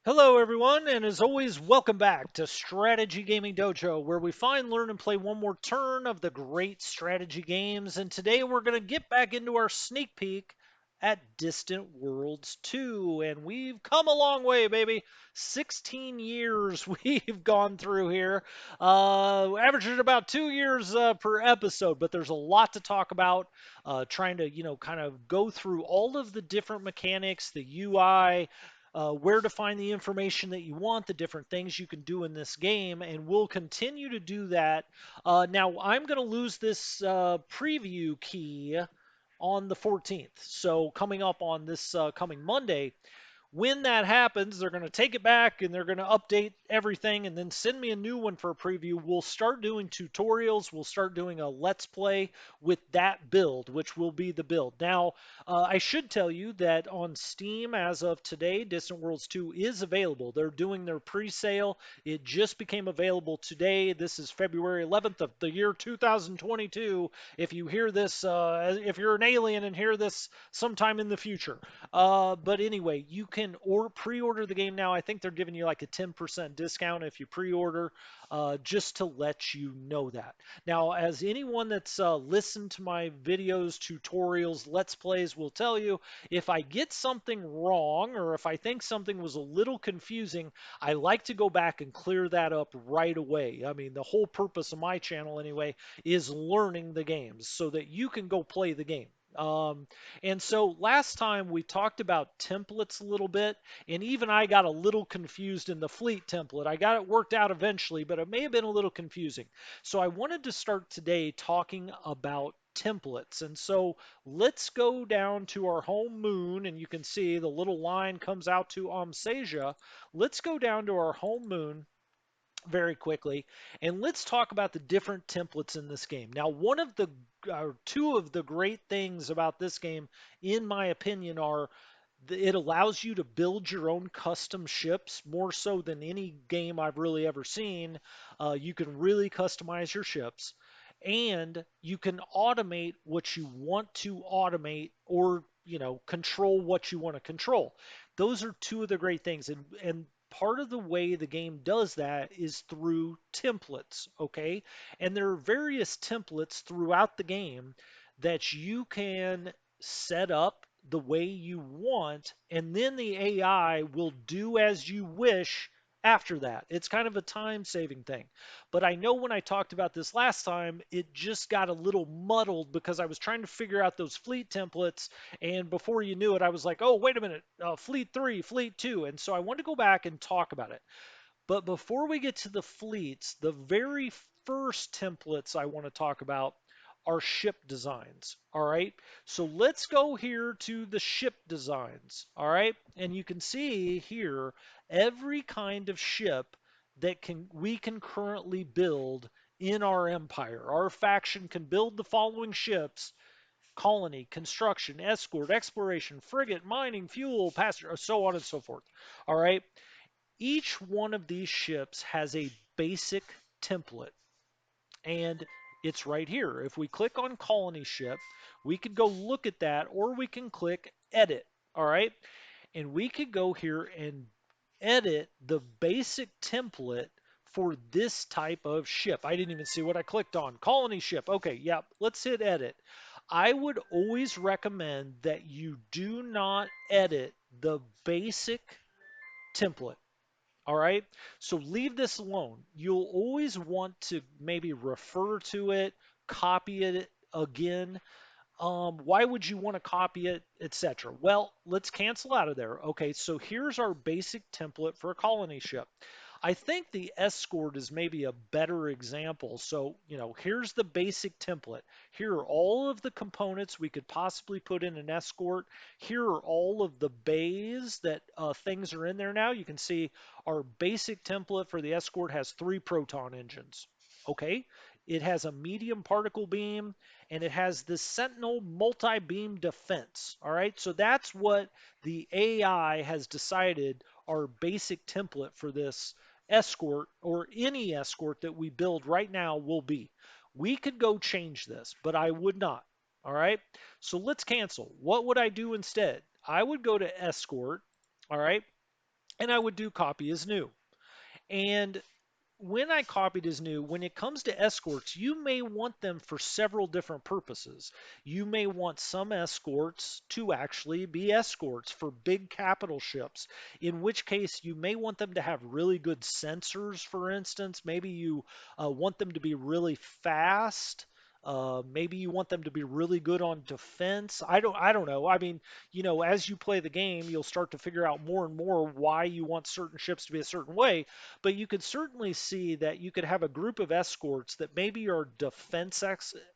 Hello, everyone, and as always, welcome back to Strategy Gaming Dojo, where we find, learn, and play one more turn of the great strategy games. And today we're going to get back into our sneak peek at Distant Worlds 2. And we've come a long way, baby. 16 years we've gone through here, averaging about 2 years per episode, but there's a lot to talk about. Trying to, kind of go through all of the different mechanics, the UI, where to find the information that you want, the different things you can do in this game, and we'll continue to do that. Now, I'm going to lose this preview key on the 14th. So, coming up on this coming Monday, when that happens, they're going to take it back and they're going to update everything and then send me a new one for a preview. We'll start doing tutorials. We'll start doing a let's play with that build, which will be the build. Now, I should tell you that on Steam as of today, Distant Worlds 2 is available. They're doing their pre-sale. It just became available today. This is February 11th of the year 2022. If you hear this, if you're an alien and hear this sometime in the future. But anyway, you can pre-order the game now. I think they're giving you like a 10% discount if you pre-order, just to let you know that. Now, as anyone that's listened to my videos, tutorials, let's plays will tell you, if I get something wrong or if I think something was a little confusing, I like to go back and clear that up right away. I mean, the whole purpose of my channel anyway is learning the games so that you can go play the game. And so last time we talked about templates a little bit, and even I got a little confused in the fleet template. I got it worked out eventually, but it may have been a little confusing. So I wanted to start today talking about templates. And so let's go down to our home moon, and you can see the little line comes out to Omsasia. Let's go down to our home moon very quickly, and let's talk about the different templates in this game. Now, one of the two of the great things about this game, in my opinion, are it allows you to build your own custom ships more so than any game I've really ever seen. You can really customize your ships, and you can automate what you want to automate, or control what you want to control. Those are two of the great things, and part of the way the game does that is through templates, okay? And there are various templates throughout the game that you can set up the way you want, and then the AI will do as you wish after that. It's kind of a time saving thing. But I know when I talked about this last time, it just got a little muddled because I was trying to figure out those fleet templates. And before you knew it, I was like, oh, wait a minute, fleet 3, fleet 2. And so I wanted to go back and talk about it. But before we get to the fleets, the very first templates I want to talk about are ship designs. All right. So let's go here to the ship designs. All right. And you can see here every kind of ship that we can currently build in our empire. Our faction can build the following ships: colony, construction, escort, exploration, frigate, mining, fuel, passenger, so on and so forth. All right. Each one of these ships has a basic template, and it's right here. If we click on colony ship, we could go look at that, or we can click edit. All right. And we could go here and edit the basic template for this type of ship. I didn't even see what I clicked on. Colony ship. Okay, yeah, let's hit edit. I would always recommend that you do not edit the basic template. All right. So leave this alone. You'll always want to maybe refer to it, copy it again. Why would you want to copy it, etc.? Well, let's cancel out of there. Okay, so here's our basic template for a colony ship. I think the escort is maybe a better example. So, here's the basic template. Here are all of the components we could possibly put in an escort. Here are all of the bays that things are in there now. You can see our basic template for the escort has 3 proton engines. Okay, it has a medium particle beam, and it has the Sentinel multi-beam defense. All right, so that's what the AI has decided our basic template for this escort, or any escort that we build right now, will be. We could go change this, but I would not. All right, so let's cancel. What would I do instead? I would go to escort. All right, and I would do copy as new. And when I copied as new, when it comes to escorts, you may want them for several different purposes. You may want some escorts to actually be escorts for big capital ships, in which case you may want them to have really good sensors, for instance. Maybe you want them to be really fast. Maybe you want them to be really good on defense. I don't know. I mean, as you play the game, you'll start to figure out more and more why you want certain ships to be a certain way, but you could certainly see that you could have a group of escorts that maybe are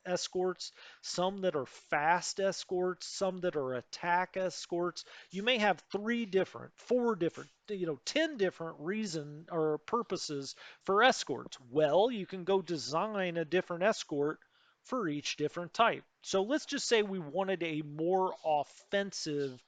escorts, some that are fast escorts, some that are attack escorts. You may have three different, four different, 10 different reason or purposes for escorts. Well, you can go design a different escort for each different type. So let's just say we wanted a more offensive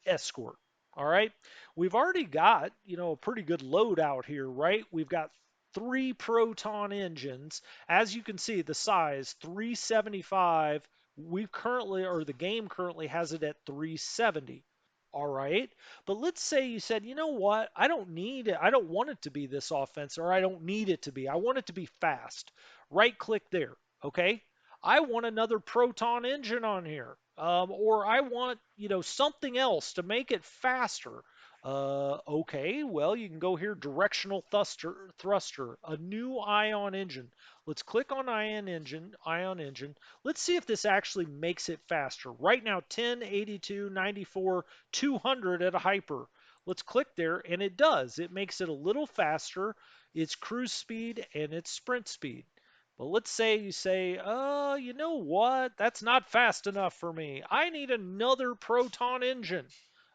escort. All right. We've already got, a pretty good load out here, right? We've got three proton engines. As you can see, the size 375. We currently, or the game currently has it at 370. All right. But let's say you said, you know what? I don't need it. I don't want it to be this offense, or I don't need it to be. I want it to be fast. Right click there. Okay. I want another proton engine on here. Or I want, something else to make it faster. Okay, well, you can go here, directional thruster, a new ion engine. Let's click on ion engine. Let's see if this actually makes it faster. Right now, 10, 82, 94, 200 at a hyper. Let's click there, and it does. It makes it a little faster. It's cruise speed and it's sprint speed. But let's say you say, you know what? That's not fast enough for me. I need another proton engine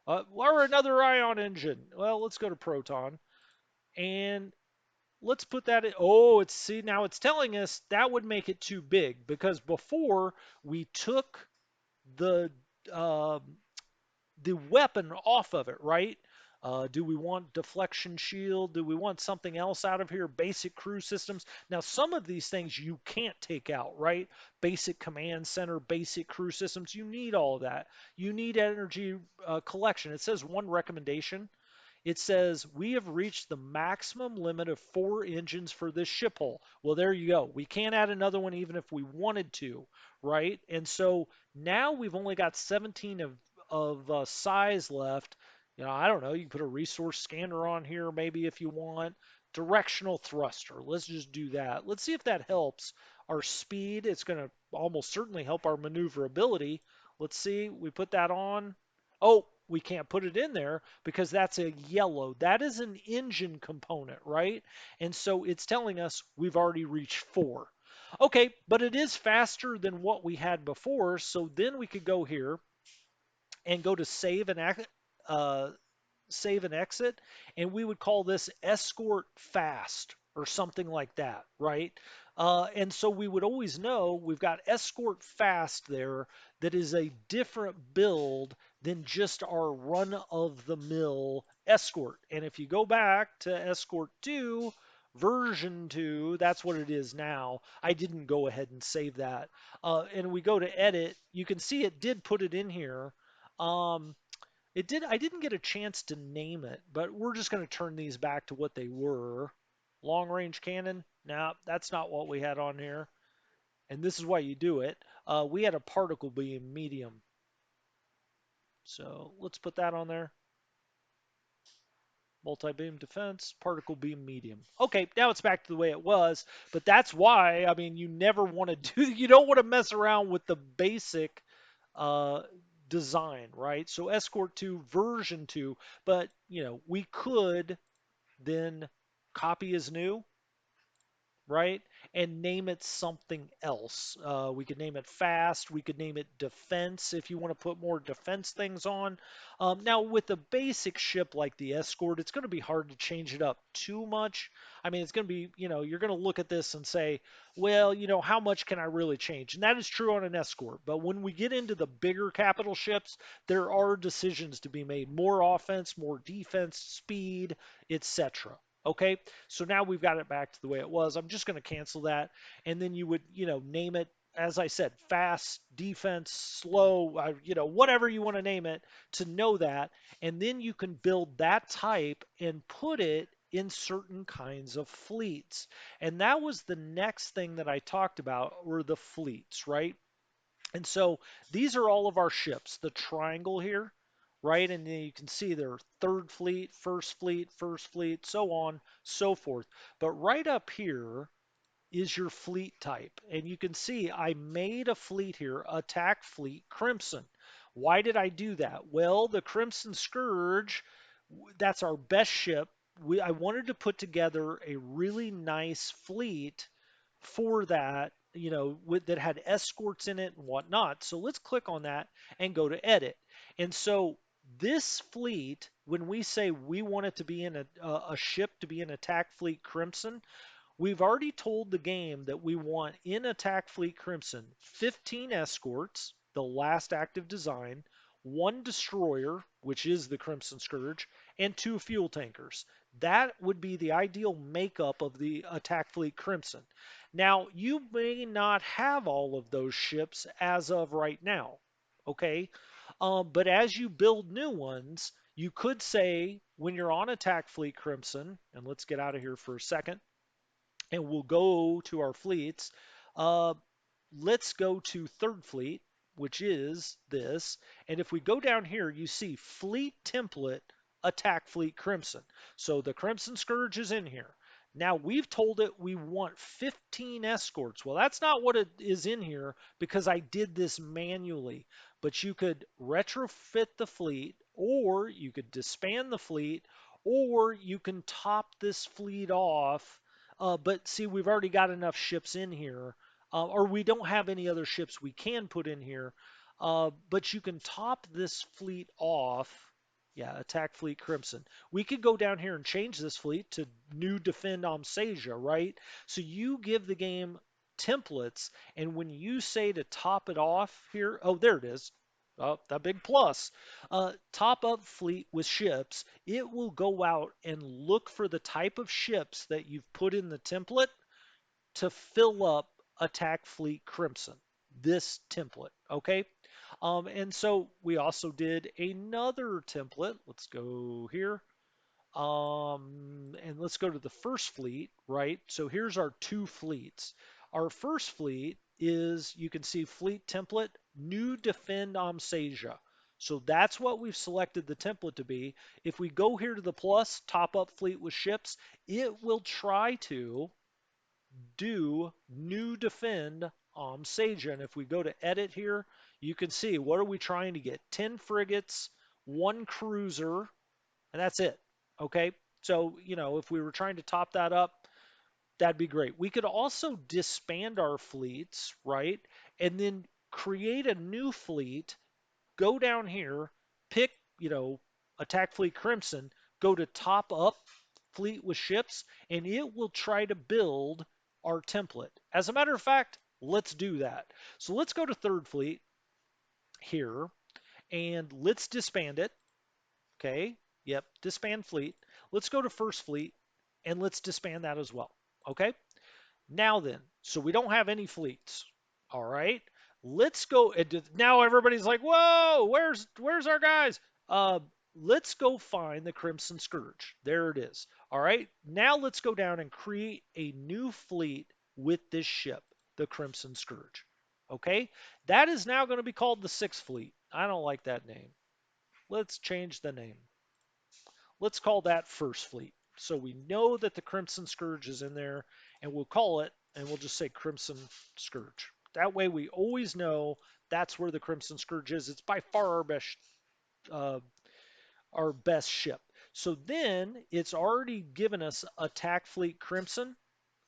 or another ion engine. Well, let's go to proton and let's put that in. Oh, see, now it's telling us that would make it too big because before we took the um, the weapon off of it, right? Do we want deflection shield? Do we want something else out of here? Basic crew systems. Now, some of these things you can't take out, right? Basic command center, basic crew systems. You need all of that. You need energy collection. It says one recommendation. It says we have reached the maximum limit of 4 engines for this ship hull. Well, there you go. We can't add another one even if we wanted to, right? And so now we've only got 17 of size left. I don't know. You can put a resource scanner on here maybe if you want. Directional thruster. Let's just do that. Let's see if that helps our speed. It's going to almost certainly help our maneuverability. Let's see. We put that on. Oh, we can't put it in there because that's a yellow. That is an engine component, right? And so it's telling us we've already reached 4. Okay, but it is faster than what we had before. So then we could go here and go to uh, save and exit, and we would call this escort fast or something like that, right? And so we would always know we've got escort fast there that is a different build than just our run of the mill escort. And if you go back to escort 2, version 2, that's what it is now. I didn't go ahead and save that. And we go to edit, you can see it did put it in here. Um, it did. I didn't get a chance to name it, but we're just going to turn these back to what they were. Long range cannon. Now, that's not what we had on here. And this is why you do it. We had a particle beam medium. So let's put that on there. Multi-beam defense, particle beam medium. Okay, now it's back to the way it was, but that's why, I mean, you never want to you don't want to mess around with the basic uh, design, right? So Escort 2 version 2, but, we could then copy as new, right? And name it something else. We could name it fast. We could name it defense if you want to put more defense things on. Now, with a basic ship like the Escort, it's going to be hard to change it up too much. I mean, it's going to be, you're going to look at this and say, well, how much can I really change? And that is true on an Escort. But when we get into the bigger capital ships, there are decisions to be made: more offense, more defense, speed, etc. Okay, so now we've got it back to the way it was. I'm just going to cancel that, and then you would, name it as I said, fast, defense, slow, whatever you want to name it, to know that. And then you can build that type and put it in certain kinds of fleets. And that was the next thing that I talked about were the fleets, right? And so these are all of our ships, the triangle here, right? And then you can see their third fleet, first fleet, so on, so forth. But right up here, is your fleet type. And you can see I made a fleet here, attack fleet Crimson. Why did I do that? Well, the Crimson Scourge, that's our best ship. I wanted to put together a really nice fleet for that, that had escorts in it and whatnot. So let's click on that and go to edit. And so this fleet, when we say we want it to be in a ship to be an attack fleet Crimson, we've already told the game that we want in Attack Fleet Crimson 15 escorts, the last active design, one destroyer, which is the Crimson Scourge, and two fuel tankers. That would be the ideal makeup of the Attack Fleet Crimson. Now, you may not have all of those ships as of right now, okay? But as you build new ones, you could say when you're on Attack Fleet Crimson, and let's get out of here for a second and we'll go to our fleets. Uh, let's go to third fleet, which is this. And if we go down here, you see fleet template attack fleet Crimson. So the Crimson Scourge is in here. Now we've told it we want 15 escorts. Well, that's not what it is in here because I did this manually. But you could retrofit the fleet, or you could disband the fleet, or you can top this fleet off. But see, we've already got enough ships in here, or we don't have any other ships we can put in here. But you can top this fleet off. Yeah, attack fleet Crimson. We could go down here and change this fleet to new defend Omsasia, right? So you give the game templates, and when you say to top it off here, oh, there it is. Oh, that big plus. Top up fleet with ships. It will go out and look for the type of ships that you've put in the template to fill up attack fleet Crimson, this template, okay? And so we also did another template. Let's go here. And let's go to the first fleet, right? So here's our two fleets. Our first fleet is, you can see fleet template, new defend Omsasia. So that's what we've selected the template to be. If we go here to the plus, top up fleet with ships, it will try to do new defend Saja. And if we go to edit here, you can see what are we trying to get? 10 frigates, one cruiser, and that's it. Okay. So, if we were trying to top that up, that'd be great. We could also disband our fleets, right? And then create a new fleet, go down here, pick, attack fleet Crimson, go to top up fleet with ships, and it will try to build our template. As a matter of fact, let's do that. So let's go to third fleet here and let's disband it. Okay. Yep. Disband fleet. Let's go to first fleet and let's disband that as well. Okay. Now then, so we don't have any fleets. All right. Let's go. Now everybody's like, "Whoa, where's our guys?" Uh, let's go find the Crimson Scourge. There it is. All right. Now let's go down and create a new fleet with this ship, the Crimson Scourge. Okay. That is now going to be called the Sixth Fleet. I don't like that name. Let's change the name. Let's call that First Fleet. So we know that the Crimson Scourge is in there, and we'll call it, and we'll just say Crimson Scourge. That way we always know that's where the Crimson Scourge is. It's by far uh, our best ship. So then it's already given us Attack Fleet Crimson.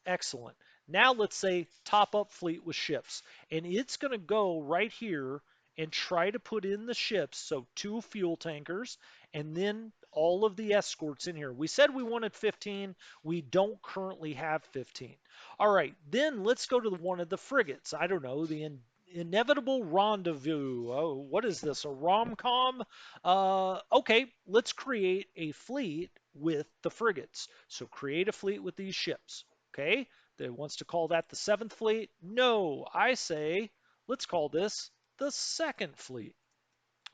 Excellent. Now let's say top up fleet with ships. And it's going to go right here and try to put in the ships. So two fuel tankers and then all of the escorts in here. We said we wanted 15. We don't currently have 15. All right. Then let's go to one of the frigates. I don't know, the inevitable rendezvous. Oh, what is this? A rom-com? Okay, let's create a fleet with the frigates. So create a fleet with these ships. Okay, That wants to call that the seventh fleet? No, I say let's call this the second fleet.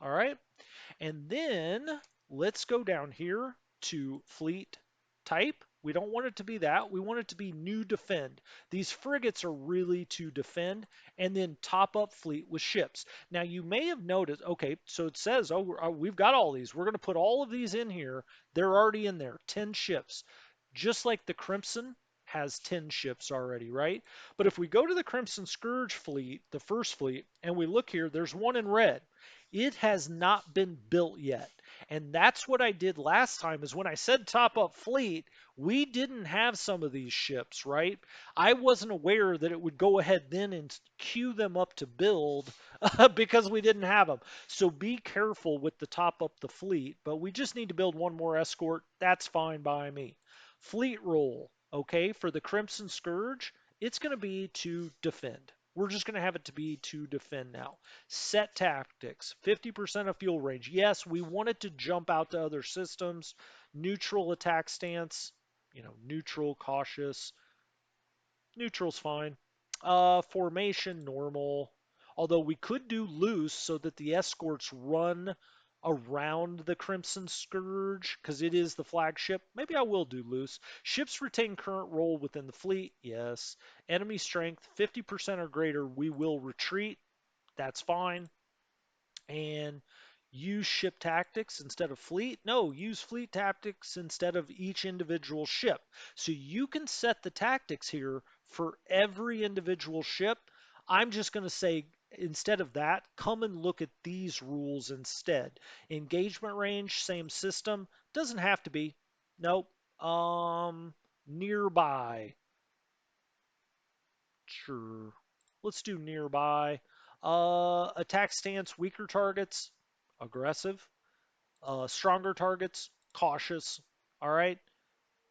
All right. And then let's go down here to fleet type. We don't want it to be that. We want it to be new defend. These frigates are really to defend, and then top up fleet with ships. Now you may have noticed, okay, so it says, oh, we've got all these. We're going to put all of these in here. They're already in there, 10 ships. Just like the Crimson has 10 ships already, right? But if we go to the Crimson Scourge fleet, the first fleet, and we look here, there's one in red. It has not been built yet. And that's what I did last time is when I said top up fleet, we didn't have some of these ships, right? I wasn't aware that it would go ahead then and queue them up to build because we didn't have them. So be careful with the top up the fleet, but we just need to build one more escort. That's fine by me. Fleet roll, okay, for the Crimson Scourge, it's going to be to defend. We're just going to have it to be to defend now. Set tactics, 50% of fuel range. Yes, we want it to jump out to other systems. Neutral attack stance, neutral, cautious. Neutral's fine. Formation, normal. Although we could do loose so that the escorts run around the Crimson Scourge because it is the flagship. Maybe I will do loose. Ships retain current role within the fleet. Yes. Enemy strength, 50% or greater. We will retreat. That's fine. And use ship tactics instead of fleet. No, use fleet tactics instead of each individual ship. So you can set the tactics here for every individual ship. I'm just going to say instead of that, come and look at these rules instead. Engagement range, same system. Doesn't have to be. Nope. Nearby. Sure. Let's do nearby. Attack stance, weaker targets, aggressive. Stronger targets, cautious. All right.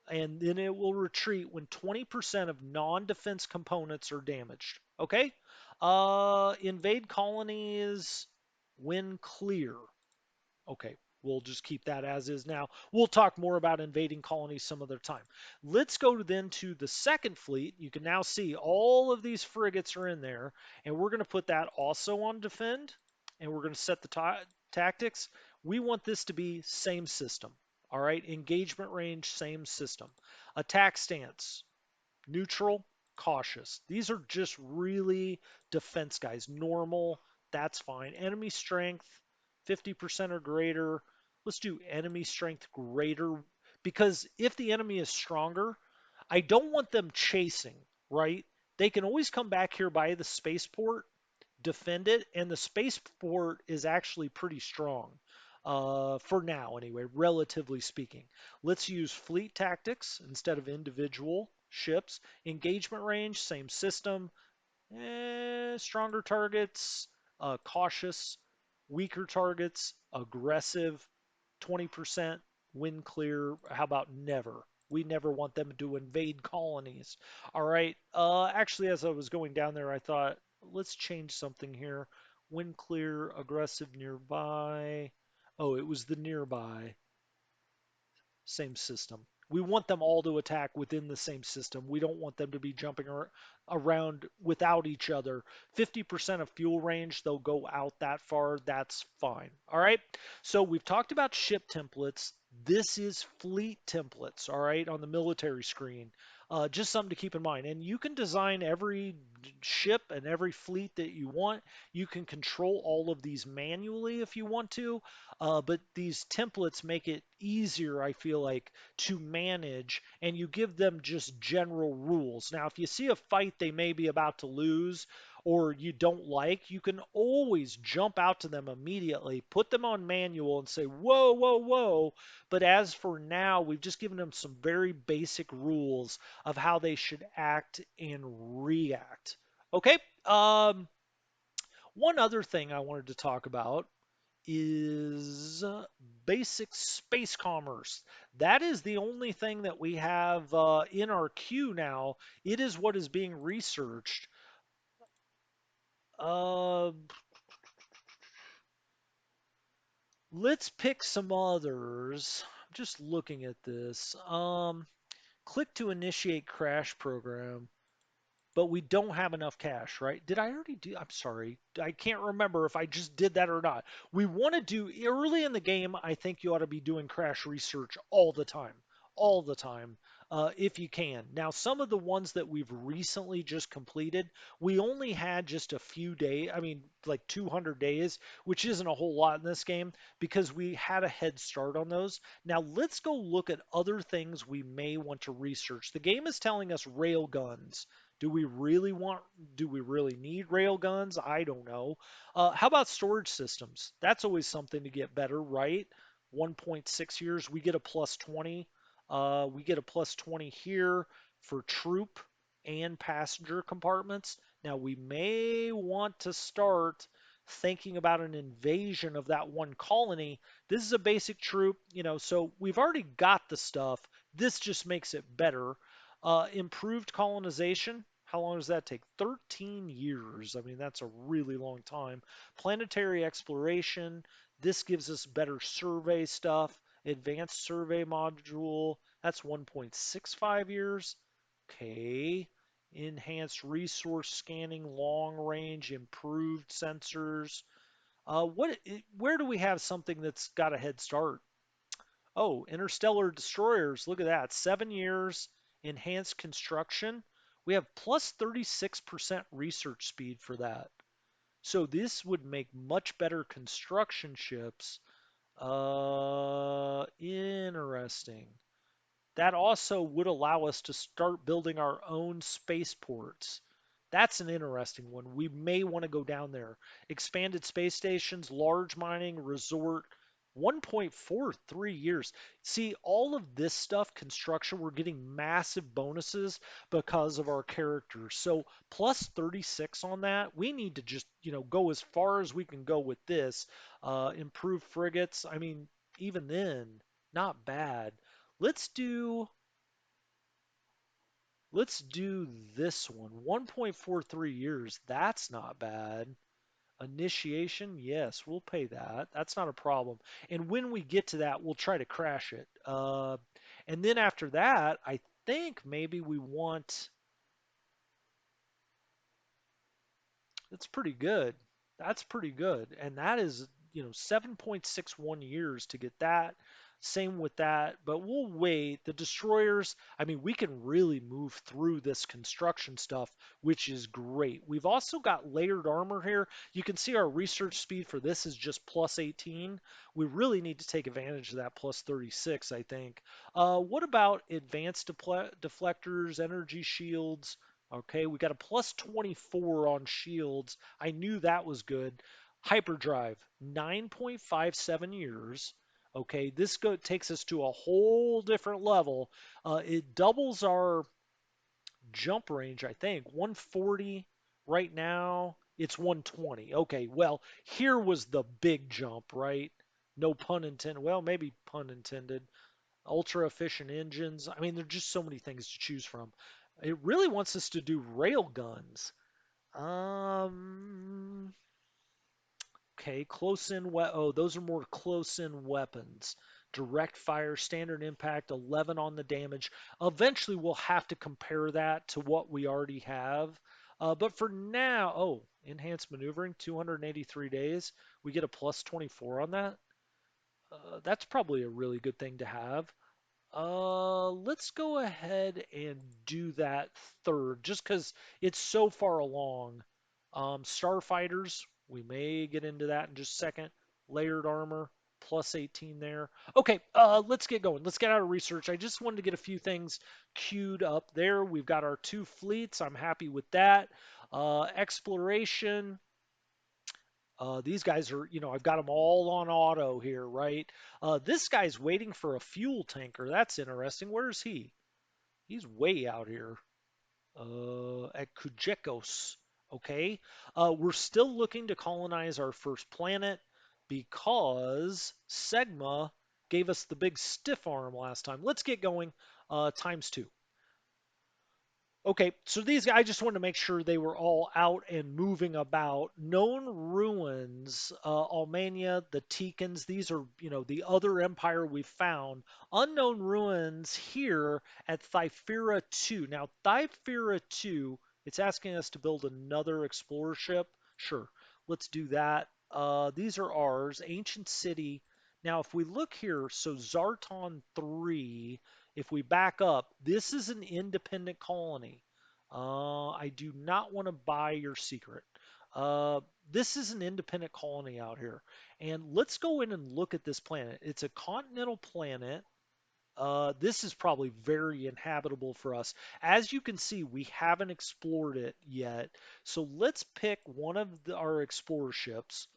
And then it will retreat when 20% of non-defense components are damaged. Okay. Invade colonies when clear. Okay, we'll just keep that as is now. We'll talk more about invading colonies some other time. Let's go then to the second fleet. You can now see all of these frigates are in there, and we're going to put that also on defend, and we're going to set the tactics. We want this to be same system. All right, engagement range, same system. Attack stance, neutral, cautious. These are just really defense guys. Normal, that's fine. Enemy strength, 50% or greater. Let's do enemy strength greater because if the enemy is stronger, I don't want them chasing, right? They can always come back here by the spaceport, defend it, and the spaceport is actually pretty strong. For now, anyway, relatively speaking. Let's use fleet tactics instead of individual ships. Engagement range, same system. Stronger targets, cautious. Weaker targets, aggressive. 20% win clear. How about never? We never want them to invade colonies. All right. Actually, as I was going down there, I thought, let's change something here. Win clear, aggressive, nearby. Oh, it was the nearby. Same system. We want them all to attack within the same system. We don't want them to be jumping around without each other. 50% of fuel range, they'll go out that far. That's fine. All right. So we've talked about ship templates. This is fleet templates, all right, on the military screen. Just something to keep in mind. And you can design every ship and every fleet that you want. You can control all of these manually if you want to. But these templates make it easier, I feel like, to manage, and you give them just general rules. Now, if you see a fight they may be about to lose or you don't like, you can always jump out to them immediately, put them on manual, and say, whoa, whoa, whoa. But as for now, we've just given them some very basic rules of how they should act and react. Okay. One other thing I wanted to talk about is basic space commerce. That is the only thing that we have in our queue now. It is what is being researched. Uh, let's pick some others. I'm just looking at this. Click to initiate crash program. but we don't have enough cash, right? Did I already do? I'm sorry. I can't remember if I just did that or not. We want to do early in the game. I think you ought to be doing crash research all the time, if you can. Now, some of the ones that we've recently just completed, we only had just a few days. I mean, like 200 days, which isn't a whole lot in this game because we had a head start on those. Now, let's go look at other things we may want to research. The game is telling us rail guns. Do we really want, do we really need rail guns? I don't know. How about storage systems? That's always something to get better, right? 1.6 years, we get a plus 20. We get a plus 20 here for troop and passenger compartments. Now, we may want to start thinking about an invasion of that one colony. This is a basic troop, so we've already got the stuff. This just makes it better. Improved colonization. How long does that take? 13 years. I mean, that's a really long time. Planetary exploration. This gives us better survey stuff. Advanced survey module. That's 1.65 years. Okay. Enhanced resource scanning, long range, improved sensors. Where do we have something that's got a head start? Oh, Interstellar Destroyers. Look at that. 7 years, enhanced construction. We have plus 36% research speed for that. So this would make much better construction ships. Interesting. That also would allow us to start building our own spaceports. That's an interesting one. We may want to go down there. Expanded space stations, large mining, resort, 1.43 years. See, all of this stuff, construction, we're getting massive bonuses because of our characters. So plus 36 on that. We need to just, go as far as we can go with this. Improve frigates. I mean, even then, not bad. Let's do let's do this one. 1.43 years. That's not bad. Initiation, yes, we'll pay that. That's not a problem. And when we get to that, we'll try to crash it. And then after that, I think maybe we want. That's pretty good. That's pretty good. And that is, 7.61 years to get that. Same with that, but we'll wait. The destroyers, I mean, we can really move through this construction stuff, which is great. We've also got layered armor here. You can see our research speed for this is just plus 18. We really need to take advantage of that plus 36, I think. What about advanced deflectors, energy shields? Okay, we got a plus 24 on shields. I knew that was good. Hyperdrive, 9.57 years. Okay, this takes us to a whole different level. It doubles our jump range, I think. 140 right now. It's 120. Okay, well, here was the big jump, right? No pun intended. Well, maybe pun intended. Ultra efficient engines. I mean, there's just so many things to choose from. It really wants us to do rail guns. Um, okay, close in. Oh, those are more close in weapons. Direct fire, standard impact, 11 on the damage. Eventually, we'll have to compare that to what we already have. But for now, oh, enhanced maneuvering, 283 days. We get a plus 24 on that. That's probably a really good thing to have. Let's go ahead and do that third, just because it's so far along. Starfighters, we may get into that in just a second. Layered armor, plus 18 there. Okay, let's get going. Let's get out of research. I just wanted to get a few things queued up there. We've got our two fleets. I'm happy with that. Exploration. These guys are, I've got them all on auto here, right? This guy's waiting for a fuel tanker. That's interesting. Where's he? He's way out here at Kujekos. Okay. We're still looking to colonize our first planet because Segma gave us the big stiff arm last time. Let's get going. Times two. Okay, so these guys, I just wanted to make sure they were all out and moving about. Known ruins, Almania, the Tikans, these are, the other empire we found. Unknown ruins here at Thyphera 2. Now, Thyphera 2 It's asking us to build another explorer ship. Sure, let's do that. These are ours. Ancient City. Now, if we look here, so Zarton 3, if we back up, this is an independent colony. I do not want to buy your secret. Uh, this is an independent colony out here. And let's go in and look at this planet. It's a continental planet. This is probably very inhabitable for us. As you can see, we haven't explored it yet. So let's pick one of our explorer ships.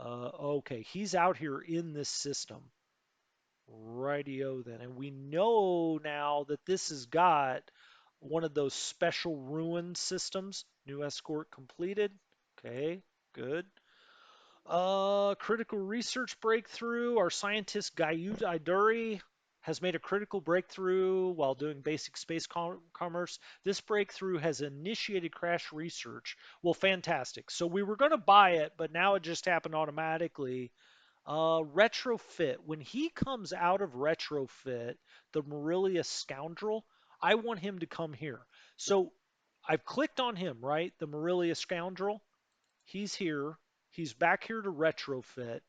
Okay, he's out here in this system. Rightio then. And we know now that this has got one of those special ruin systems. New escort completed. Okay, good. Critical research breakthrough. Our scientist Gayut Iduri has made a critical breakthrough while doing basic space commerce. This breakthrough has initiated crash research. Well, fantastic. So we were going to buy it, but now it just happened automatically. Retrofit. When he comes out of retrofit, the Marilia scoundrel, I want him to come here. So I've clicked on him, right? The Marilia scoundrel. He's here. He's back here to retrofit.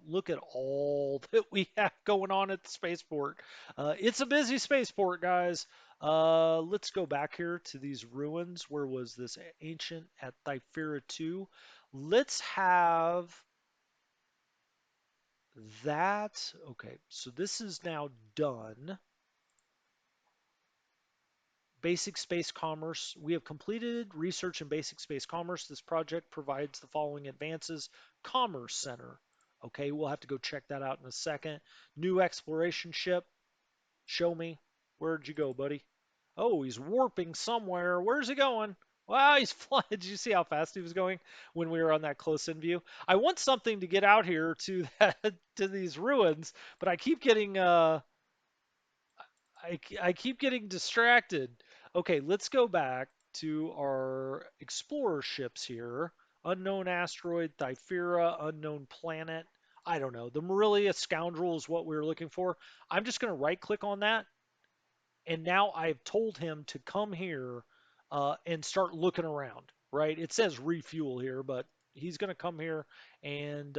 Look at all that we have going on at the spaceport. It's a busy spaceport, guys. Let's go back here to these ruins. Where was this? Ancient at Thyphera 2. Let's have that. Okay, so this is now done. Basic space commerce. We have completed research in basic space commerce. This project provides the following advances. Commerce Center. Okay, we'll have to go check that out in a second. New exploration ship. Show me. Where'd you go, buddy? Oh, he's warping somewhere. Where's he going? Wow, he's flying. Did you see how fast he was going when we were on that close-in view? I want something to get out here to that to these ruins, but I keep getting distracted. Okay, let's go back to our explorer ships here. Unknown asteroid, Thyphera, unknown planet. I don't know. The Marilia scoundrel is what we were looking for. I'm just going to right click on that. And now I've told him to come here and start looking around, right? It says refuel here, but he's going to come here and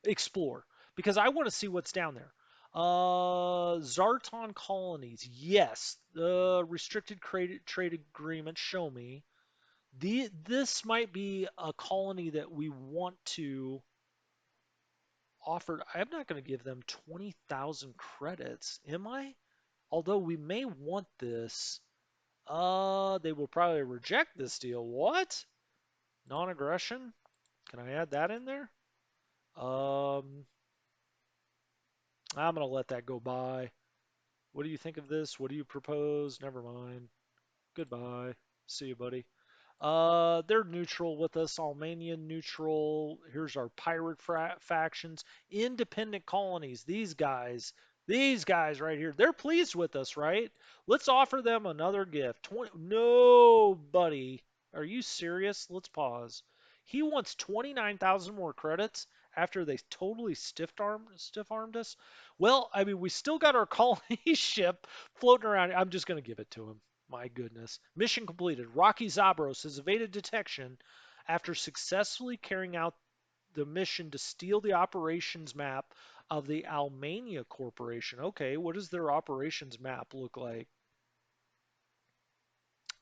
explore because I want to see what's down there. Zarton colonies. Yes. The restricted trade agreement. Show me. This might be a colony that we want to offer. I'm not going to give them 20,000 credits, am I? Although we may want this. They will probably reject this deal. What? Non-aggression? Can I add that in there? Um, I'm going to let that go by. What do you think of this? What do you propose? Never mind. Goodbye. See you, buddy. They're neutral with us. Almanian neutral. Here's our pirate factions. Independent colonies. These guys right here. They're pleased with us, right? Let's offer them another gift. 20. No, buddy. Are you serious? Let's pause. He wants 29,000 more credits after they totally stiff-armed us. Well, I mean, we still got our colony ship floating around. I'm just going to give it to him. My goodness. Mission completed. Rocky Zabros has evaded detection after successfully carrying out the mission to steal the operations map of the Almania Corporation. Okay, what does their operations map look like?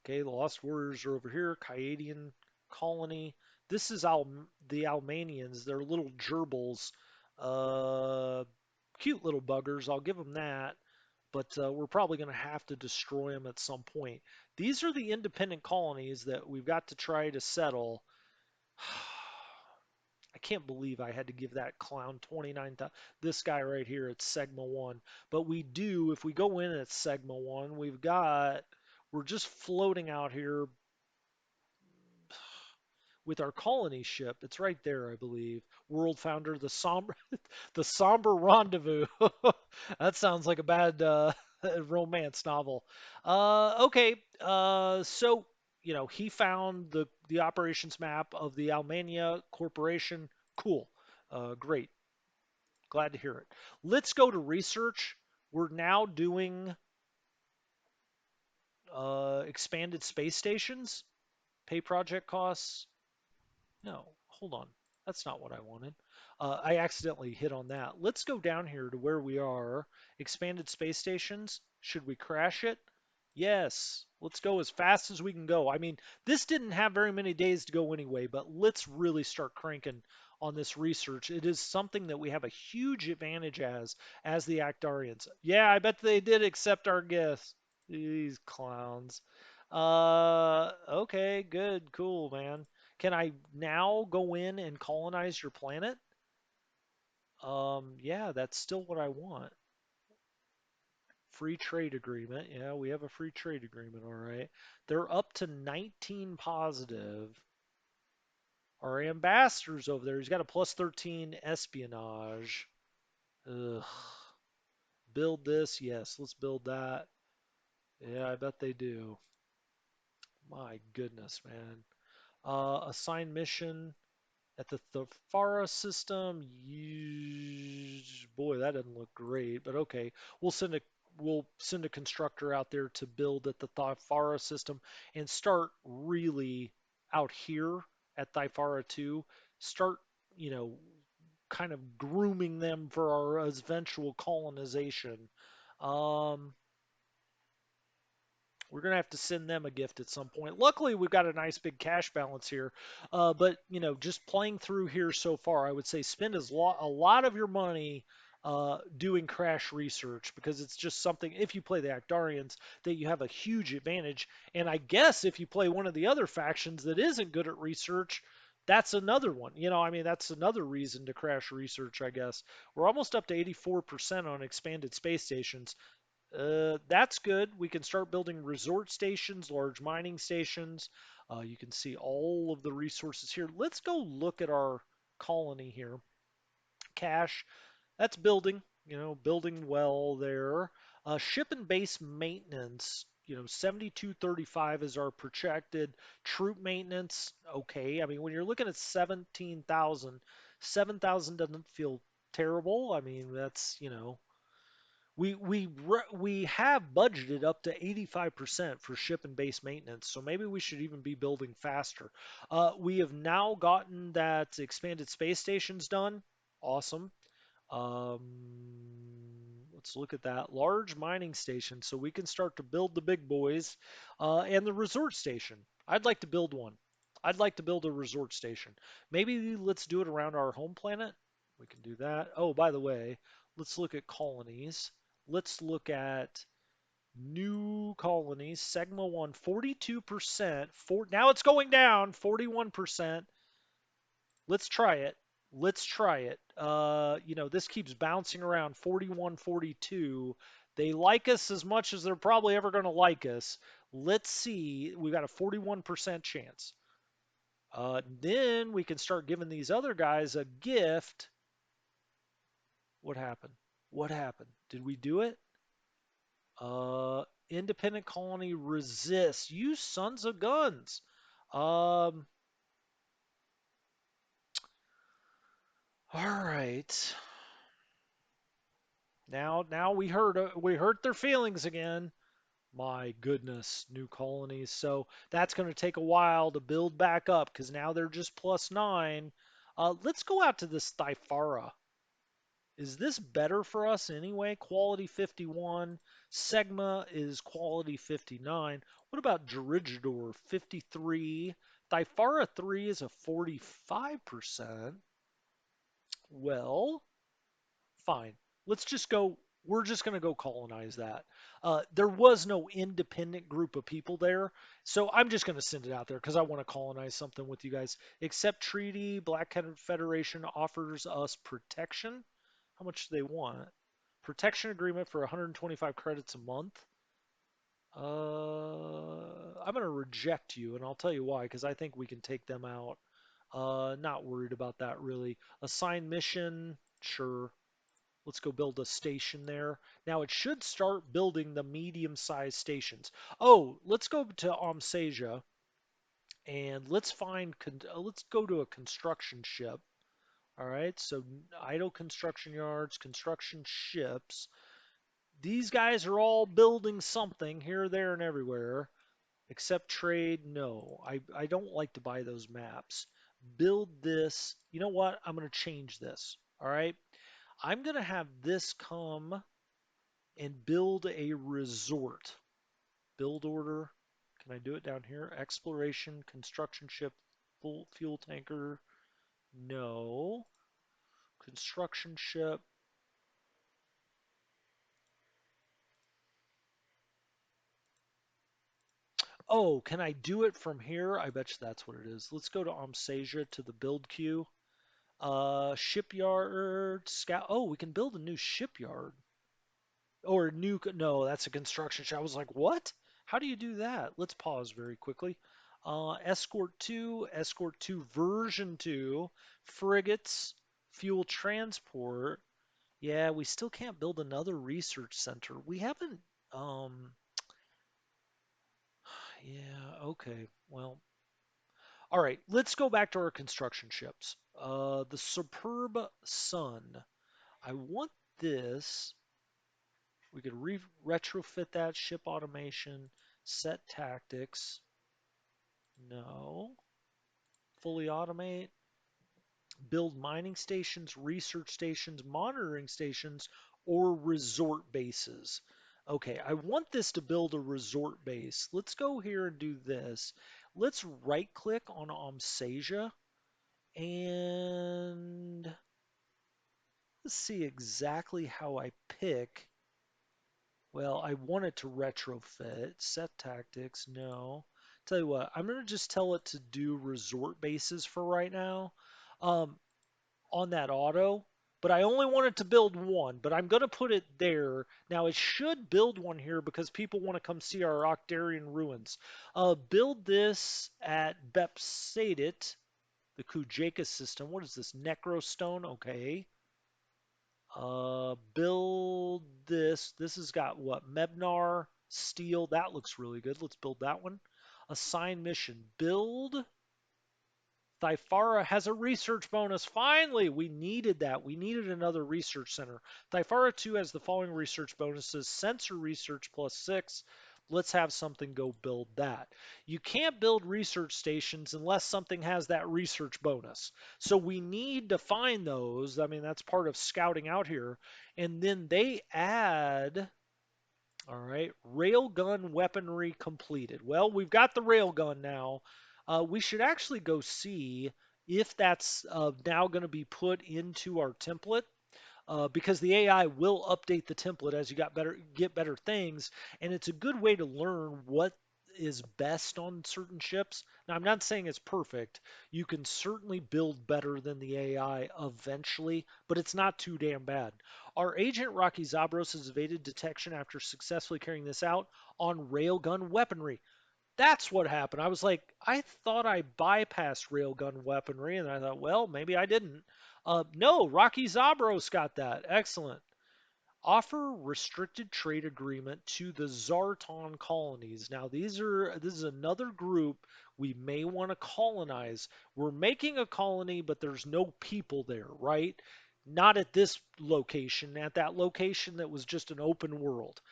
Okay, the Lost Warriors are over here. Cayadian colony. This is the Almanians. They're little gerbils. Uh, Cute little buggers. I'll give them that. But we're probably going to have to destroy them at some point. These are the independent colonies that we've got to try to settle. I can't believe I had to give that clown 29,000. This guy right here at Segma 1. But we do, if we go in at Segma 1, we're just floating out here with our colony ship. It's right there, I believe. World Founder, the somber, the somber rendezvous. That sounds like a bad romance novel. Okay, so he found the operations map of the Almania Corporation. Cool, great, glad to hear it. Let's go to research. We're now doing Expanded space stations, pay project costs. No, hold on. That's not what I wanted. I accidentally hit on that. Let's go down here to where we are. Expanded space stations. Should we crash it? Yes. Let's go as fast as we can go. I mean, this didn't have very many days to go anyway, but let's really start cranking on this research. It is something that we have a huge advantage as the Actarians. Yeah, I bet they did accept our gifts. These clowns. Okay, good, cool, man. Can I now go in and colonize your planet? Yeah, that's still what I want. Free trade agreement. Yeah, we have a free trade agreement, all right. They're up to 19 positive. Our ambassador's over there. He's got a plus 13 espionage. Ugh. Build this. Yes, let's build that. Yeah, I bet they do. My goodness, man. Assign mission. At the Thafara system, boy, that doesn't look great, but okay. We'll send a we'll send a constructor out there to build at the Thafara system and start really out here at Thifara 2. Start, you know, kind of grooming them for our eventual colonization. Um, we're gonna have to send them a gift at some point. Luckily, we've got a nice big cash balance here. But just playing through here so far, I would say spend a lot of your money doing crash research because it's just something. If you play the Actarians, that you have a huge advantage. And I guess if you play one of the other factions that isn't good at research, that's another one. I mean, that's another reason to crash research. I guess we're almost up to 84% on expanded space stations. That's good. We can start building resort stations, large mining stations. You can see all of the resources here. Let's go look at our colony here. Cash, that's building, building well there. Ship and base maintenance, 7235 is our projected troop maintenance. Okay, I mean, when you're looking at 17,000, 7,000 doesn't feel terrible. I mean, that's, we have budgeted up to 85% for ship and base maintenance, so maybe we should even be building faster. We have now gotten that expanded space stations done. Awesome. Um, let's look at that large mining station, so we can start to build the big boys, and the resort station. I'd like to build one. I'd like to build a resort station. Maybe let's do it around our home planet. We can do that. Oh, by the way, let's look at colonies. Let's look at new colonies. Segma 1, 42%. Now it's going down, 41%. Let's try it. Let's try it. This keeps bouncing around 41, 42. They like us as much as they're probably ever going to like us. Let's see. We've got a 41% chance. Then we can start giving these other guys a gift. What happened? What happened? Did we do it? Independent colony resists. You sons of guns. Um, all right. Now we hurt their feelings again. My goodness, new colonies. So that's going to take a while to build back up because now they're just +9. Let's go out to this Thifara. Is this better for us anyway? Quality 51. Segma is quality 59. What about Dirigidour 53? Thifara 3 is a 45%. Well, fine. Let's just go. We're just going to go colonize that. There was no independent group of people there, so I'm just going to send it out there because I want to colonize something with you guys. Accept treaty. Black Federation offers us protection. How much do they want? Protection agreement for 125 credits a month. I'm going to reject you, and I'll tell you why, because I think we can take them out. Not worried about that really. Assign mission, sure. Let's go build a station there. Now it should start building the medium-sized stations. Oh, let's go to Omsasia and let's go to a construction ship. All right, so idle construction yards, construction ships. These guys are all building something here, there, and everywhere. Except trade, no. I don't like to buy those maps. Build this. You know what? I'm going to change this. All right. I'm going to have this come and build a resort. Build order. Can I do it down here? Exploration, construction ship, full fuel tanker. No. Construction ship. Oh, can I do it from here? I bet you that's what it is. Let's go to Omsasia to the build queue. Shipyard scout. Oh, we can build a new shipyard or a new. No, that's a construction ship. I was like, what? How do you do that? Let's pause very quickly. Escort 2 version 2, frigates, fuel transport. Yeah, we still can't build another research center. We haven't. Um, yeah, okay. Well, all right. Let's go back to our construction ships. The Superb Sun. I want this. We could retrofit that ship automation, set tactics. No. Fully automate. Build mining stations, research stations, monitoring stations, or resort bases. Okay, I want this to build a resort base. Let's go here and do this. Let's right click on Omsasia and let's see exactly how I pick. Well, I want it to retrofit. Set tactics, no. Tell you what, I'm gonna just tell it to do resort bases for right now um, on that auto. But I only want it to build one, but I'm gonna put it there. Now it should build one here because people want to come see our Octarian ruins. Build this at Bepsadit, the Kujaka system. What is this? Necrostone, okay. Build this. This has got what? Mebnar, steel. That looks really good. Let's build that one. Assign mission. Build. Thifara has a research bonus. Finally, we needed that. We needed another research center. Thifara 2 has the following research bonuses: sensor research +6. Let's have something go build that. You can't build research stations unless something has that research bonus. So we need to find those. I mean, that's part of scouting out here. And then they add, all right, railgun weaponry completed. Well, we've got the railgun now. We should actually go see if that's now going to be put into our template because the AI will update the template as you get better things, and it's a good way to learn what is best on certain ships. Now, I'm not saying it's perfect. You can certainly build better than the AI eventually, but it's not too damn bad. Our agent Rocky Zabros has evaded detection after successfully carrying this out on railgun weaponry. That's what happened. I was like, I thought I bypassed railgun weaponry, and I thought, well, maybe I didn't. No, Rocky Zabros got that. Excellent. Offer restricted trade agreement to the Zartan colonies. Now, this is another group we may want to colonize. We're making a colony, but there's no people there, right? Not at this location. At that location that was just an open world.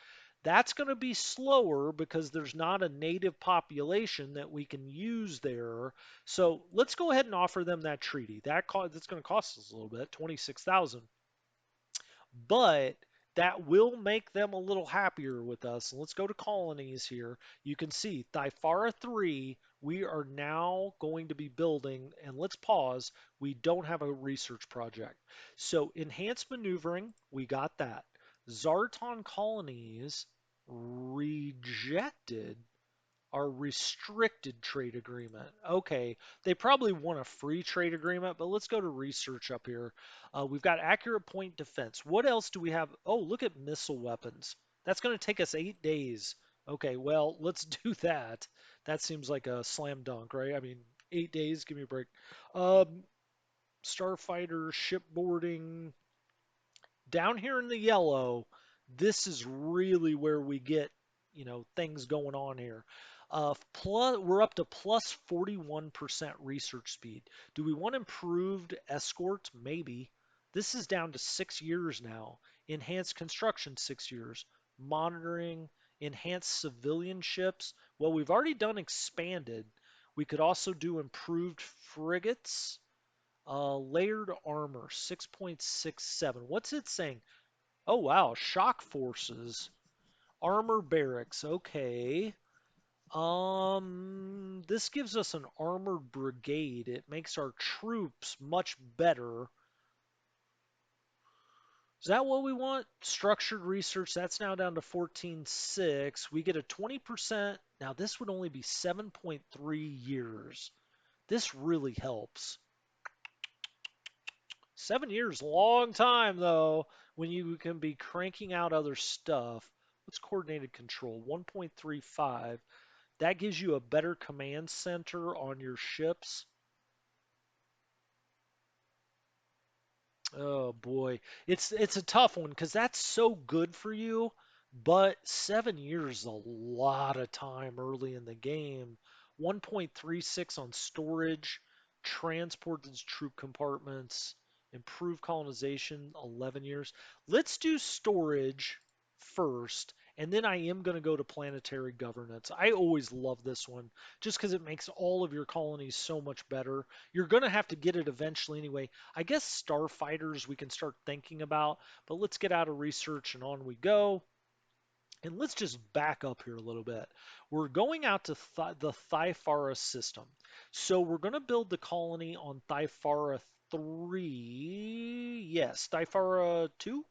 That's going to be slower because there's not a native population that we can use there. So let's go ahead and offer them that treaty. That's going to cost us a little bit, 26,000, but that will make them a little happier with us. Let's go to colonies here. You can see Thifara 3, we are now going to be building, and let's pause. We don't have a research project. So enhanced maneuvering, we got that. Zartan colonies rejected our restricted trade agreement. Okay, they probably want a free trade agreement, but let's go to research up here. We've got accurate point defense. What else do we have? Oh, look at missile weapons. That's going to take us 8 days. Okay, well, let's do that. That seems like a slam dunk, right? I mean, 8 days, give me a break. Um, Starfighter, shipboarding, down here in the yellow, this is really where we get, things going on here. We're up to plus 41% research speed. Do we want improved escort? Maybe. This is down to 6 years now. Enhanced construction, 6 years. monitoring, enhanced civilian ships. Well, we've already done expanded. We could also do improved frigates, layered armor, 6.67. What's it saying? Oh, wow, shock forces, armor barracks. Okay. This gives us an armored brigade. It makes our troops much better. Is that what we want? Structured research, that's now down to 14.6. We get a 20%. Now, this would only be 7.3 years. This really helps. 7 years, long time though, when you can be cranking out other stuff. What's coordinated control? 1.35. That gives you a better command center on your ships. Oh boy, it's a tough one because that's so good for you, but 7 years is a lot of time early in the game. 1.36 on storage, transported troop compartments, improved colonization, 11 years. Let's do storage first, and then I am going to go to planetary governance. I always love this one just because it makes all of your colonies so much better. You're going to have to get it eventually anyway. I guess starfighters we can start thinking about, but let's get out of research and on we go. And let's just back up here a little bit. We're going out to the Thyphara system. So we're going to build the colony on Thyphara 3. Yes, Thyphara 2.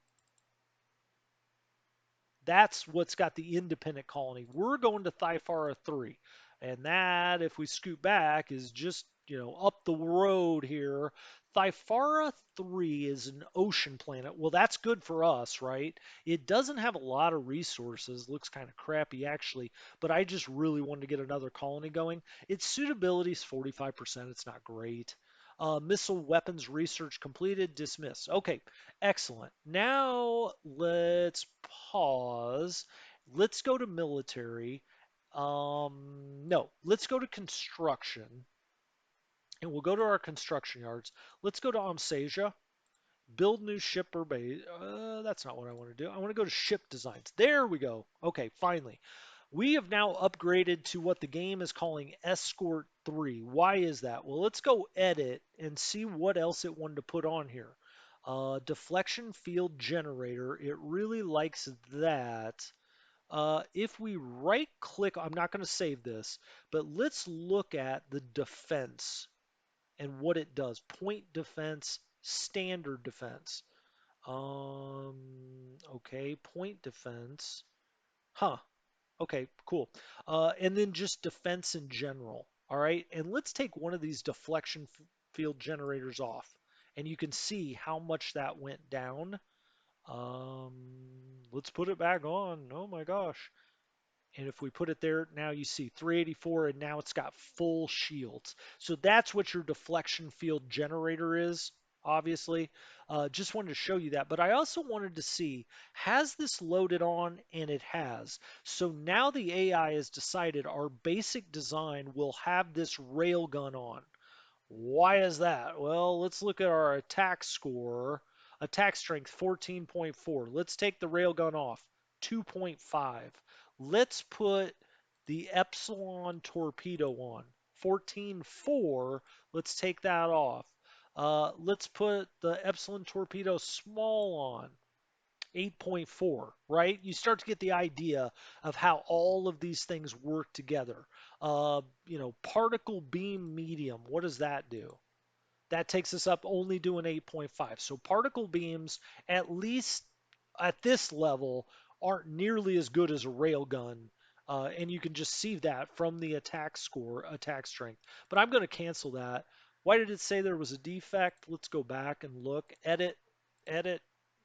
That's what's got the independent colony. We're going to Thyphara 3. And that, if we scoot back, is just, up the road here. Thyphara 3 is an ocean planet. Well, that's good for us, right? It doesn't have a lot of resources. Looks kind of crappy, actually. But I just really wanted to get another colony going. Its suitability is 45%. It's not great. Missile weapons research completed. Dismiss. Okay, excellent. Now let's pause. Let's go to military. No, let's go to construction, and we'll go to our construction yards. Let's go to Amsasia. Build new ship or base. That's not what I want to do. I want to go to ship designs. There we go. Okay, finally. We have now upgraded to what the game is calling Escort 3. Why is that? Well, let's go edit and see what else it wanted to put on here. Deflection field generator. It really likes that. If we right click, I'm not going to save this, but let's look at the defense and what it does. Point defense, standard defense. Okay, point defense. Huh. Okay, cool. And then just defense in general. All right, and let's take one of these deflection field generators off, and you can see how much that went down. Um, let's put it back on. Oh my gosh. And if we put it there, now you see 384, and now it's got full shields. So that's what your deflection field generator is, obviously. Just wanted to show you that. But I also wanted to see, has this loaded on? And it has. So now the AI has decided our basic design will have this railgun on. Why is that? Well, let's look at our attack score. Attack strength 14.4. Let's take the railgun off. 2.5. Let's put the Epsilon torpedo on. 14.4. Let's take that off. Let's put the Epsilon torpedo small on. 8.4, right? You start to get the idea of how all of these things work together. Particle beam medium, what does that do? That takes us up only to an 8.5. So particle beams, at least at this level, aren't nearly as good as a railgun. And you can just see that from the attack score, attack strength. But I'm going to cancel that. Why did it say there was a defect? Let's go back and look. Edit,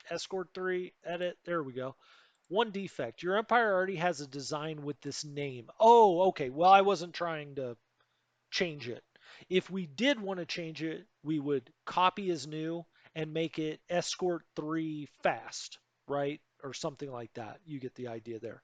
Escort 3, edit. There we go. One defect. Your Empire already has a design with this name. Oh, okay. Well, I wasn't trying to change it. If we did want to change it, we would copy as new and make it Escort 3 fast, right? Or something like that. You get the idea there.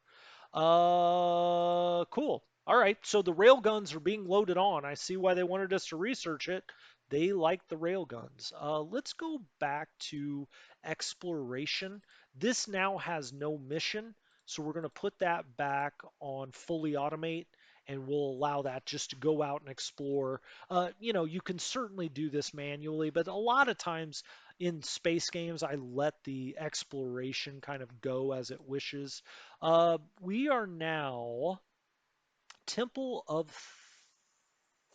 Cool. All right, so the railguns are being loaded on. I see why they wanted us to research it. They like the railguns. Let's go back to exploration. This now has no mission, So we're going to put that back on fully automate, and we'll allow that just to go out and explore. You can certainly do this manually, but a lot of times in space games, I let the exploration kind of go as it wishes. We are now Temple of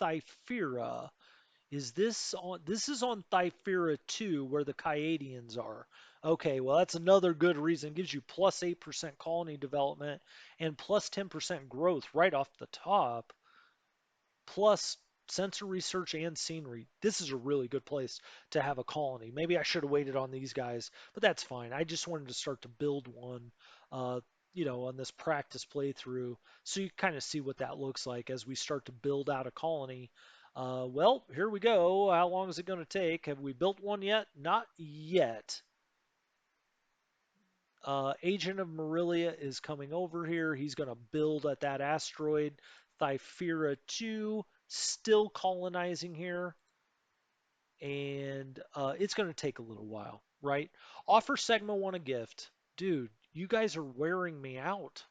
Thyphira. This is on Thyphira 2 where the Kaiadians are. Okay, well that's another good reason. It gives you plus 8% colony development and plus 10% growth right off the top, plus sensor research and scenery. This is a really good place to have a colony. Maybe I should have waited on these guys, but that's fine. I just wanted to start to build one, uh, on this practice playthrough, so you kind of see what that looks like as we start to build out a colony. Well, here we go. How long is it going to take? Have we built one yet? Not yet. Agent of Marilia is coming over here. He's going to build at that asteroid. Thyphira 2, still colonizing here. And it's going to take a little while, right? Offer Segma 1 a gift. Dude, you guys are wearing me out.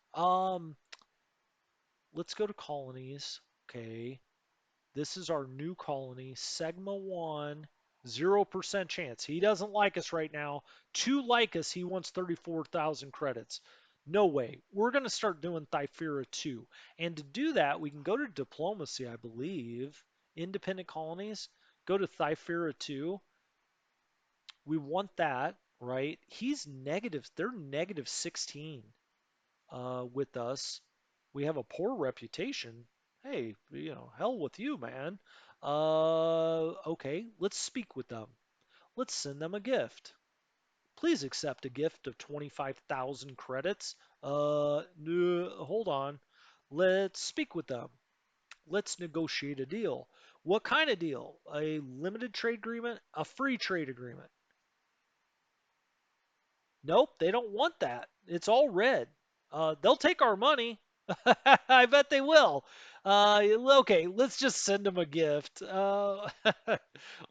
Let's go to colonies. Okay. This is our new colony, Segma 1, 0% chance. He doesn't like us right now. To like us, he wants 34,000 credits. No way. We're going to start doing Thyphira 2. And to do that, we can go to diplomacy, I believe. Independent colonies. Go to Thyphira 2. We want that, right? He's negative. They're negative 16 with us. We have a poor reputation. Hey, hell with you, man. Okay, let's speak with them. Let's send them a gift. Please accept a gift of 25,000 credits. No, hold on. Let's speak with them. Let's negotiate a deal. What kind of deal? A limited trade agreement? A free trade agreement? Nope, they don't want that. It's all red. They'll take our money. I bet they will. Okay, let's just send them a gift. What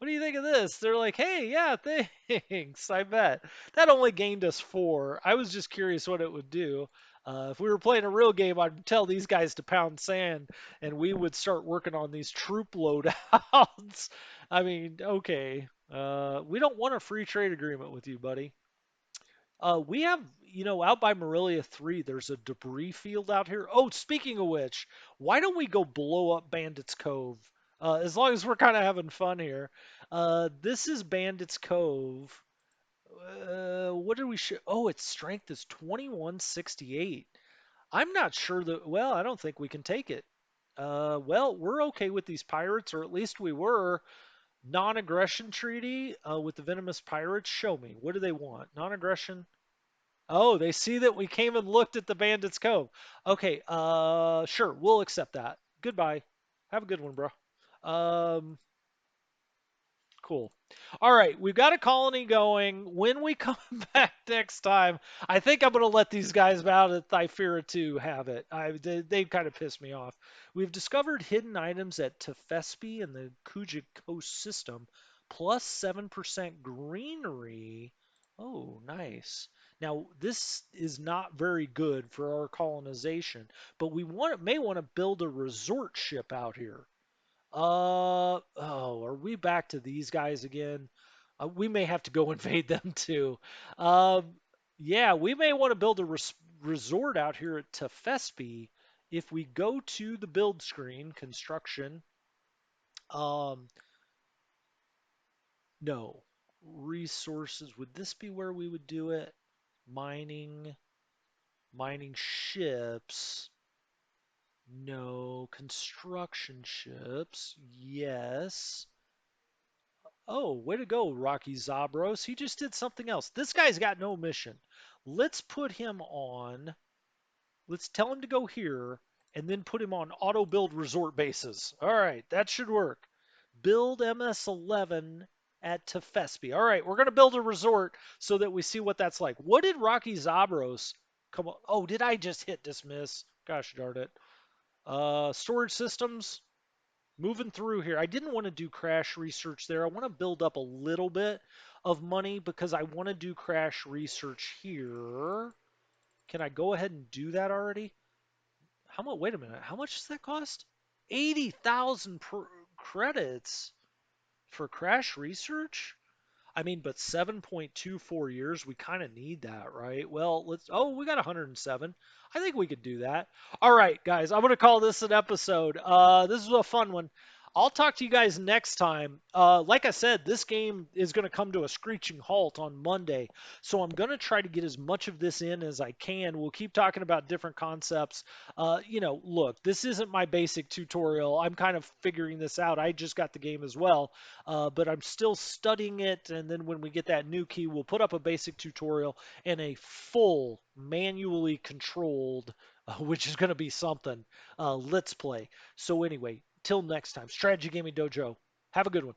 do you think of this? They're like, hey, yeah, thanks. I bet. That only gained us 4. I was just curious what it would do. If we were playing a real game, I'd tell these guys to pound sand, and we would start working on these troop loadouts. I mean, okay. We don't want a free trade agreement with you, buddy. We have, out by Marilia 3, there's a debris field out here. Oh, speaking of which, why don't we go blow up Bandits Cove? As long as we're kind of having fun here. This is Bandits Cove. What did we show? Oh, its strength is 2168. I'm not sure that, well, I don't think we can take it. Well, we're okay with these pirates, or at least we were. Non-aggression treaty with the venomous pirates. Show me. What do they want? Non-aggression. Oh, they see that we came and looked at the Bandits Cove. Okay, sure, we'll accept that. Goodbye. Have a good one, bro. Um, Cool. All right, we've got a colony going. When we come back next time, I think I'm going to let these guys out at Thyphira 2 have it. They've kind of pissed me off. We've discovered hidden items at Tefespi and the Kuja Coast system, plus 7% greenery. Oh, nice. Now, this is not very good for our colonization, but may want to build a resort ship out here. Oh, are we back to these guys again? We may have to go invade them too. Um, yeah, we may want to build a resort out here at Tefespi. If we go to the build screen, construction, um, no, resources. Would this be where we would do it? Mining, mining ships. No, construction ships. Yes. Oh, way to go, Rocky Zabros. He just did something else. This guy's got no mission. Let's put him on. Let's tell him to go here and then put him on auto build resort bases. All right, that should work. Build MS-11 at Tefespi. All right, we're going to build a resort so that we see what that's like. What did Rocky Zabros come on? Oh, did I just hit dismiss? Gosh darn it. Storage systems. Moving through here, I didn't want to do crash research there. I want to build up a little bit of money because I want to do crash research here. Can I go ahead and do that already? How much? Wait a minute. How much does that cost? 80,000 credits for crash research? I mean, but 7.24 years, we kind of need that, right? Well, we got 107. I think we could do that. All right, guys, I'm going to call this an episode. This was a fun one. I'll talk to you guys next time. Like I said, this game is going to come to a screeching halt on Monday. So I'm going to try to get as much of this in as I can. We'll keep talking about different concepts. Look, this isn't my basic tutorial. I'm kind of figuring this out. I just got the game as well, but I'm still studying it. And then when we get that new key, we'll put up a basic tutorial and a full manually controlled, which is going to be something, let's play. So anyway, till next time, Strategy Gaming Dojo. Have a good one.